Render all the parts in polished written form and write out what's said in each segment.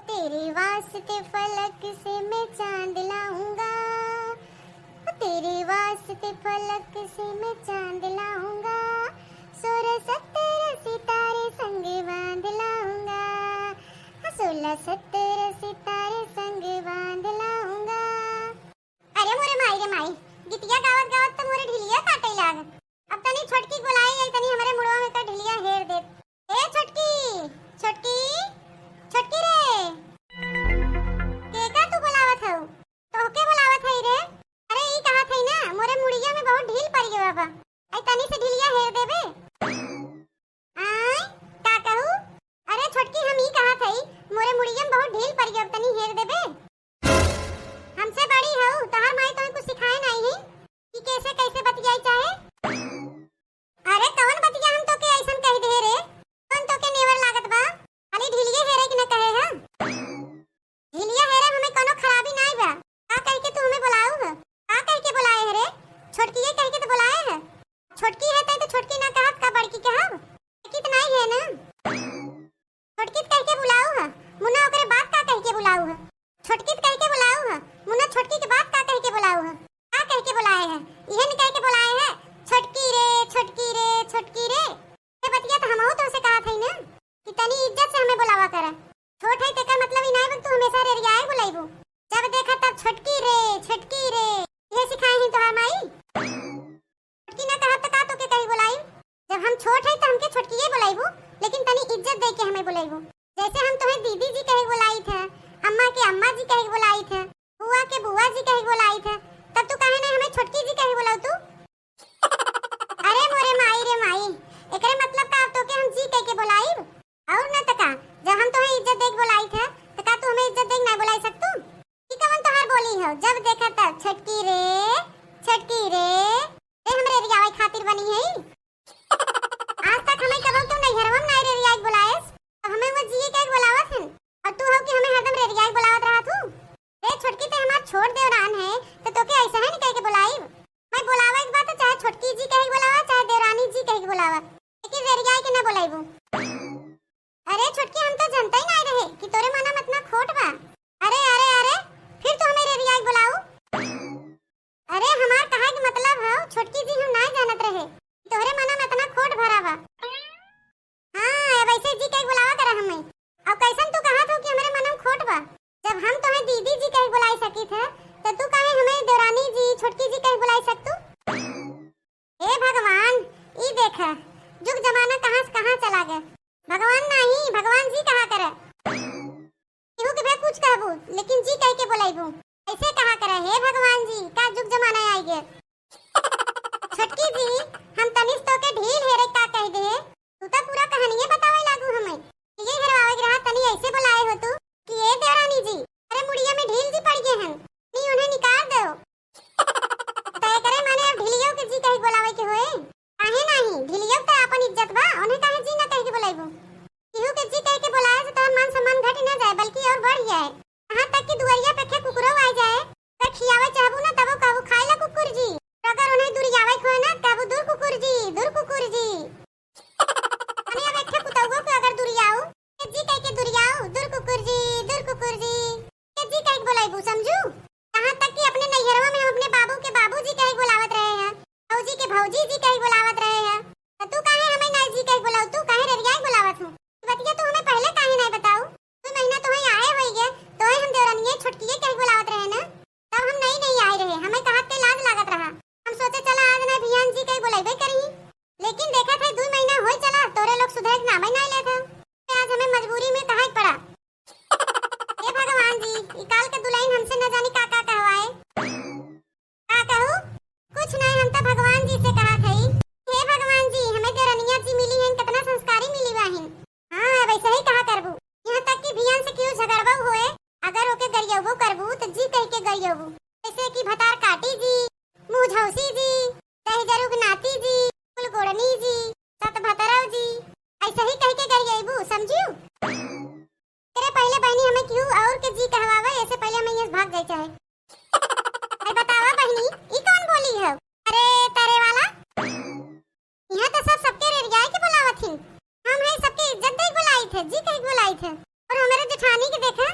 तेरे वास्ते फलक से मैं चांद लाऊंगा, तेरे वास्ते फलक से मैं चांद लाऊंगा, 16-17 सितारे संग बांध लाऊंगा, 16-17 सितारे संग बांध लाऊंगा। अरे मोरे माई रे माई, गीतिया गावत गावत तो मोरे ढिलिया काटे लाग। अब तनी छोटकी बुलाई आई, तनी हमारे मुड़वा में तो ढिलिया हेर दे। ए छोटकी, छोटकी, छोटकी रे, केका तू बुलावत हऊ? तोहके बुलावत हई रे। अरे ई कहा थई ना, मोरे मुड़िया में बहुत ढील पड़ गई बाबा। आई तनी से ढिलिया हेर देबे। आय का कहू? अरे छोटकी हम ई कहा थई, मोरे मुड़िया में बहुत ढील पड़ गई, अब तनी हेर देबे। हमसे बड़ी हऊ, तहार माई तोहे कुछ सिखाए नहीं है कि कैसे कैसे बतियाई चाहे। अरे कौन बतिया हम तोके ऐसन कह दे रे? कौन तोके नेवर लागत बा? खाली ढिलिया हेरे कि न कहे ह? ढिलिया हेरे हमें कोनो खराबी नहीं बा। का कह के तू हमें बुलाऊ ह? का कह के बुलाए है रे? छोटकी ये कह के तो बुलाए है। छोटकी है तो छोटकी ना कहत का बड़की कहब? छोटकी तो नहीं है ना। छोटकी कह के बुलाऊ ह, मुन्ना ओकरे बात का कह के बुलाऊ ह। छोटकी कह के बुलाऊ ह, मुन्ना छोटकी के बात का कह के बुलाऊ ह। का कह के बुलाए है? इहे न कह के बुलाए है, छोटकी रे, छोटकी रे, छोटकी रे। ये बतिया तो हमहू तो से कहा थई ना कि तनी इज्जत से हमें बुलावा कर। छोट है तेका मतलब ही नहीं, तू हमेशा रेरियाए बुलाइबू। जब देखा तब छोटकी रे, छोटकी रे, ये सिखाए ही तोहार माई। छोटकी ना कहत त का तोके कही बुलाई? जब हम छोट है त हमके छोटकीए बुलाइबू, लेकिन तनी इज्जत दे के हमें बुलाइबू। जैसे हम तुम्हें दीदी जी कहे बुलाई थे, अम्मा के अम्मा जी कहे बुलाई थे, बुआ के बुआ जी कहे बुलाई थे, तब तू काहे ना हमें छोटकी जी कहे बुलाऊ तू? अरे मोरे माई रे माई, एकरे मतलब का अब तोके हम जी कह के बुलाईब? और न त का जब हम तोहे इज्जत देख बुलाई थे, त का तू हमें इज्जत देख ना बुलाई सकतू? ई कवन तोहार बोली हो? जब देखा तब छोटकी रे, छोटकी रे, ए हमरे रियावे खातिर बनी है। आज तक हमें कबो तू नहीं हरवम नहीं रे रियाई बुलाएस, अब हमें वो जी कह के बुलावत है, और तू हो कि हमें हरदम रे रियाई बुलावत रहा तू। रे छोटकी ते हमार छोड़ देवरान है, तो तोके ऐसा है नहीं कह के बुलाईब। मैं बुलावा एक बात चाहे छोटकी जी कह के बुलावा, चाहे देवरानी जी कह के बुलावा, लेकिन रे रियाई के ना बुलाईबू। अरे छोटकी हम तो जानते ही नहीं रहे कि तोरे मना में इतना खोट बा। अरे अरे अरे, फिर तो हमें रे रियाई बुलाऊ। अरे हमार कहा के मतलब है छोटकी जी, हम नहीं जानत रहे तोरे मना में इतना खोट भरा बा। हां वैसे जी कह के बुलावा करा हमें। अब कैसन तू कहा था कि हमारे मन में खोट बा? जब हम तुम्हें दीदी जी कह बुलाई सकी थे, तो तू काहे हमें देवरानी जी, छोटकी जी कह बुलाई सकतू? हे भगवान, ई देख जुग जमाना कहां से कहां चला गया। भगवान नहीं, भगवान जी कहा करे। केहू के बे कुछ कहबू, लेकिन जी कह के बुलाईबू। ऐसे कहा करे, हे भगवान जी, का जुग जमाना आई गया। छोटकी जी, हम तनिस तो के ढील हेरे का कह दे, तू तो पूरा कहानी बतावे लागू हमें। ये हेरवावे के रहा तनी ऐसे बुलाए हो तू कि ये देवरानी जी, अरे मुड़िया में ढील जी पड़ गए हैं, नहीं उन्हें निकाल दो। तय करे माने अब ढिलियों के जी कह के बुलावे के होए? काहे नहीं, ढिलियों तो अपन इज्जत बा, उन्हें काहे जी ना कह के बुलाईबू? केहू के जी कह के बुलाए से तोहर मान सम्मान घट ना जाए, बल्कि और बढ़ जाए। कहां तक कि दुआरिया पे के कुकुरो आ जाए, तो खियावे चाहबू ना तबो कहबू खाइला कुकुर जी, तो अगर उन्हें दुरियावे खोए ना कहबू दूर कुकुर जी, दूर कुकुर जी। अरे अब एक कुतौगो के अगर दुरियाऊ, के जी कह के दुरियाऊ, दूर कुकुर जी, दूर कुकुर जी, के जी कह के बुलाईबू, समझू? कहां तक कि अपने नैहरवा में हम अपने बाबू के बाबूजी कह के बुलावत रहे हैं, भौजी के भौजी जी कह के बुलावत रहे हैं, तो तू काहे हमें नहीं जी कह के बुलाऊ? तू काहे रेरियाई बुलावत हूं? बतिया तू हमें पहले काहे नहीं बताऊ? तू महीना तुम्हें आए होई गए, तो हम देवरानिये छोटकीए कह के बुलावत रहे ना, तब हम नहीं आए रहे, हमें कहत के लाज लागत रहा। हम सोचे चला आज ना भियान जी कह बुलाइबे करी, लेकिन देखा था 2 महीना होई चला तोरे लोग सुधरे ना मैं नहीं लेता, आज हमें मजबूरी में कहा पड़ा। हे भगवान जी, ई काल के दुल्हन हमसे न जानी का कहवाए। का कहू? कुछ नहीं, हम तो भगवान जी से कहा थई, हे भगवान जी, हमें देवरानिया जी मिली हैं, कितना संस्कारी मिली बाहिन। हां वैसे ही कहा करबू, यहां तक कि भियान से क्यों झगड़बो होए, अगर ओके गरियबो करबू तो जी कह के गरियबू, जैसे कि भतार काटी जी, मुंह झौसी जी, दहजरुग नाती जी, कुलगोड़नी जी, सत भतरव जी, ऐसे ही कह के गरियबू, समझू? तेरे पहले बहनी हमें क्यों और के जी कहवावे, ऐसे पहले हमें ये भाग जाए चाहे। अरे बतावा बहनी, ई कौन बोली है? अरे तारे वाला, यहाँ तो सब सबके रेरियाई के बुलावत थी, हम है सबके इज्जत दे बुलाई थे, जी कह बुलाई थे, और हमारे जेठानी के देखा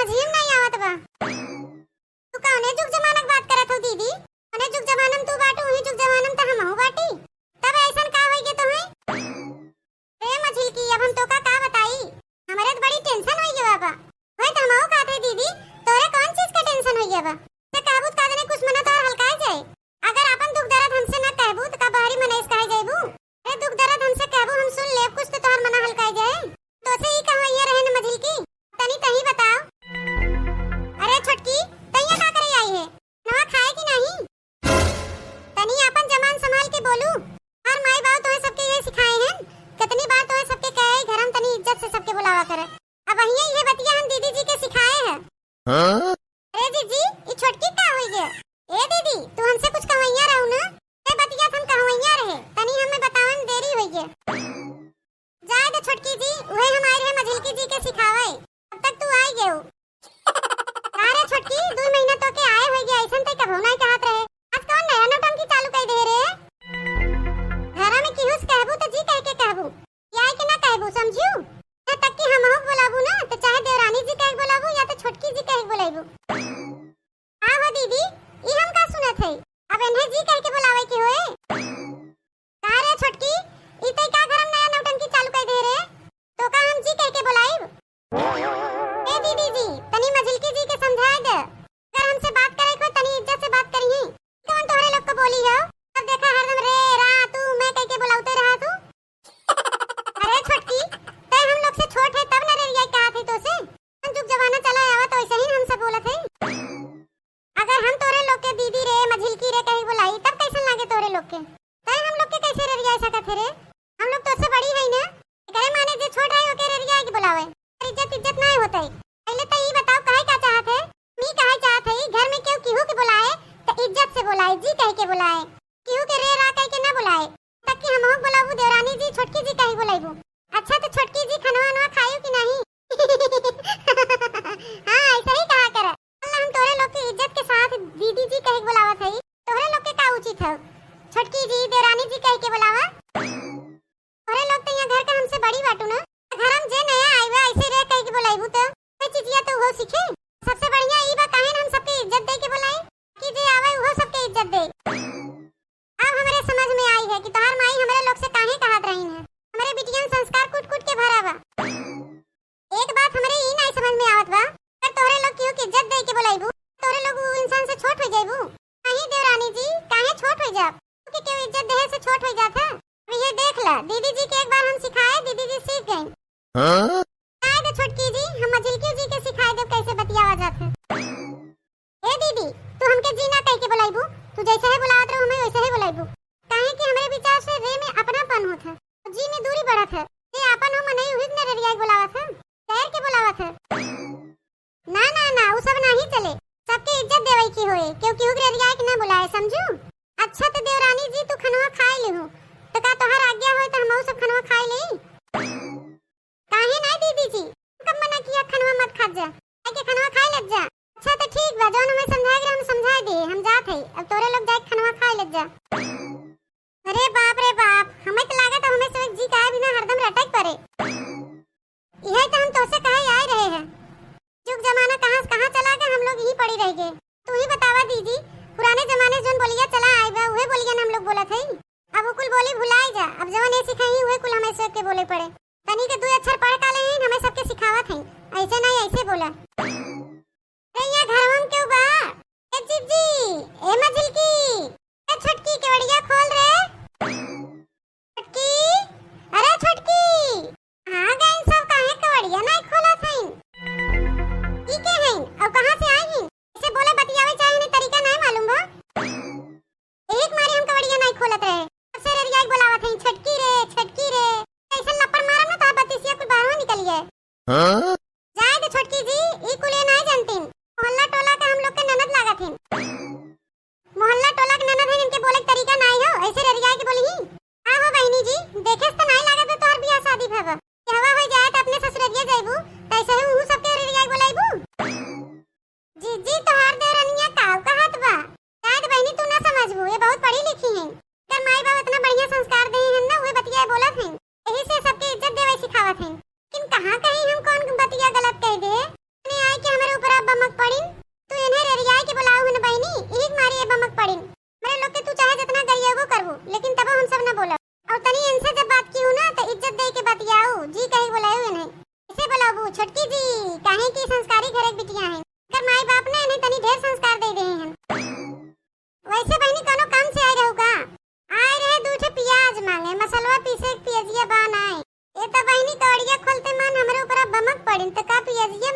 समझिम नहीं आवत बा। तू कौने जुग जमानक बात करत हो दीदी? अने जुग जमानम तू बाटू ही जुग जमानम त हमहू बाटी। तब ऐसन का होई गे तोहे? ए मझिल की अब हम तो का बताई? हमरे तो बड़ी टेंशन होई गे बाबा। होय त हमहू का थे दीदी, तोरे कौन चीज का टेंशन होई गे बा? ते काबूत का देने कुछ मना तो हल्काए जाए। अगर अपन दुख दर्द हमसे ना कहबू त का बाहरी मनेस कहे जाइबू? ए दुख दर्द हमसे कहबू हम सुन लेब कुछ तो तोहर मना हल्काए जाए। तो से ही कहवैया रहे न मझिल की, तनी तही बताओ। अरे छोटकी तैया का करे आई है? नवा खाए कि नहीं? तनी अपन जमान संभाल के बोलू। और माई बाप तोहे सबके ये सिखाए हैं, कितनी बार तोहे सबके कहे घर हम तनी इज्जत से सबके बुलावा करे। अब वही ये बतिया हम दीदी जी के सिखाए हैं। हां अरे दीदी ये छोटकी का होई गे? ए दीदी तू हमसे कुछ कहवैया रहू ना? ए बतिया हम कहवैया रहे, तनी हमें बतावन में देरी होई गे। जाए दे छोटकी जी, वही हम आए रहे मझिलकी जी के सिखावे। अब तक तू आई गेऊ। अरे छोटकी 2 महीना तो के आए होई गे, ऐसन तई कभू नहीं कहत रहे। आज कौन नया नौटंकी चालू कर दे रे? घरा में किहुस कहबू तो जी कह के कहबू, या के ना कहबू समझू? ए तक कि हमहु बोलाबू ना तो चाहे देवरानी जी कह बोलाबू या तो छोटकी जी कह बोलाबू। हां हो दीदी ई हम का सुनत है? अब इन्हें जी कह के बुलावे के होए? का रे छोटकी ई तई का घर में नया नौटंकी चालू कर दे रे? तो का हम जी कह के बुलाइब? ए दीदी जी तनी मझिलकी जी के समझाए दे, अगर हमसे बात करे को तनी इज्जत से बात करिए। कौन तोहरे लोग को बोली हो? अब देखा हरदम रे रा तू मैं कह के बुलाउते रहा तू। अरे छोटकी ते हम लोग से छोट है तब न रे रिया कहा थी तो से हम जुग जमाना चला आवा तो ऐसे ही हमसे बोलत है। अगर हम तोरे लोग के दीदी रे मझिलकी रे कहीं बुलाई तब कैसन लागे तोरे लोग के? तय हम लोग के कैसे रे रिया सकत है रे? हम लोग तो से बड़ी है ना, करे माने जे छोट है ओके रे रिया के बुलावे। इज्जत नहीं होता है। पहले तो ये बताओ काहे का चाहत है? मी काहे चाहत है घर में क्यों किहू के बुलाए तो इज्जत से बुलाए, जी कह के बुलाए, किहू के रे रा कह के ना बुलाए। तक कि हमहु बुलाबू देवरानी जी छोटकी जी कह बुलाइबू। अच्छा तो छोटकी जी खनवा नवा खाइयो कि नहीं? हां ऐसा ही कहा करे। अल्लाह हम तोरे लोग की इज्जत के साथ दीदी जी कह बुलावत है, तोरे लोग के का उचित है? छोटकी जी देवरानी जी कह के बुलावा। तोरे लोग तो यहाँ घर का हमसे बड़ी बाटू ना, घर हम जे नया आइबा ऐसे रे कह के बुलाइबू तो कोई चीजिया तो वो सीखे। सबसे बढ़िया ई बा काहे हम सबके इज्जत दे के बुलाए कि जे आवे वो सबके इज्जत दे। अब हमरे समझ में आई है कि तोहार माई हमरे लोग से काहे कहत रही है, हमरे बिटियन संस्कार कूट-कूट के भरा बा। एक बात हमरे ई नहीं समझ में आवत बा, अगर तोरे लोग क्यों की इज्जत दे के बुलाइबू, तोरे लोग वो इंसान से छोट हो जाइबू। काहे देवरानी जी काहे छोट हो जाब? कि क्यों इज्जत देहे से छोट हो जात है? ये देख ला दीदी जी के एक बार हम सिखाए, दीदी जी सीख गई। हां आए दे छोटकी जी हम मझिलकी जी के सिखाए दे कैसे बतियावा जात है। ए दीदी तू हमके जी ना कह के बुलाइबू, तू जैसे है बुलावत रहो हमें वैसे ही बुलाइबू। काहे कि हमरे विचार से रे में अपनापन होत है, जी में दूरी बढ़त है। ये अपन हम नहीं हुई न रिया बुलावत है, शहर के बुलावत है। ना ना ना वो सब नहीं चले, सबके इज्जत देवई की होए, क्योंकि उग्र रिया के ना बुलाए समझू। अच्छा तो देवरानी जी तू खनवा खाए लेहू तो का तोहर आज्ञा होय तो हमहु सब खनवा खाए लेई। काहे नहीं दीदी जी कब मना किया खनवा मत खा जा, आके खनवा खाए लग जा। अच्छा तो ठीक बा जोन हमें समझाएगा हम समझा दे, हम जात है। अब तोरे लोग जाके खनवा खाए लग जा। अरे बाप हमें तो लागत हमें से जी काहे बिना हरदम रटक पड़े। यही तो हम तोसे कहे आए रहे हैं, जुग जमाना कहां चला गया, हम लोग ही पड़ी रह गए। तू ही बतावा दीदी पुराने जमाने जोन बोलिया चला आए बा उहे बोलिया हम लोग बोलत हई। अब वो कुल बोली भुलाई जा, अब जवन ऐसे सिखाई उहे कुल हमें सबके बोले पड़े। तनी के 2 अक्षर पढ़ काले हैं हमें सबके सिखावत हई, ऐसे नहीं ऐसे बोला। ए ये घरवा में क्यों बा? ए जीजी ए मझिलकी ए छोटकी केवड़िया खोल रे। छोटकी अरे छोटकी हां गई सब काहे केवड़िया नहीं खोलत हई? ई के हई और कहां से आई हई? ऐसे बोले बतियावे चाहे नहीं तरीका नहीं मालूम बा। एक मारे हम केवड़िया नहीं खोलत रहे, सबसे रे रिया बुलावत हई छटकी रे ऐसा लपड़ मारम ना तो बतिसिया कुल बाहर निकल गए। हां जाए दे छोटकी जी ई कुल नहीं जानती, मोहल्ला टोला का हम लोग के ननद लागत है। मोहल्ला टोला के ननद है, इनके बोले तरीका नहीं हो, ऐसे रे रिया पड़ी। मेरे लोग के तू चाहे जितना करिए वो करबू, लेकिन तब हम सब ना बोला। और तनी इनसे जब बात की हूं ना तो इज्जत दे के बतियाऊ, जी कहीं बुलाऊ नहीं। इसे बुलाबू छोटकी जी, काहे की संस्कारी घरे की बिटिया है। कर माई बाप ने नहीं तनी ढेर संस्कार दे दे हैं। वैसे बहनी कोनो काम से आई रहू का? आए रहे दूठे प्याज मांगे, मसलवा पीसे पियजिया बान आए। ए त बहनी कड़िया खोलते मन हमरे ऊपर बमक पड़िन त का पियजिया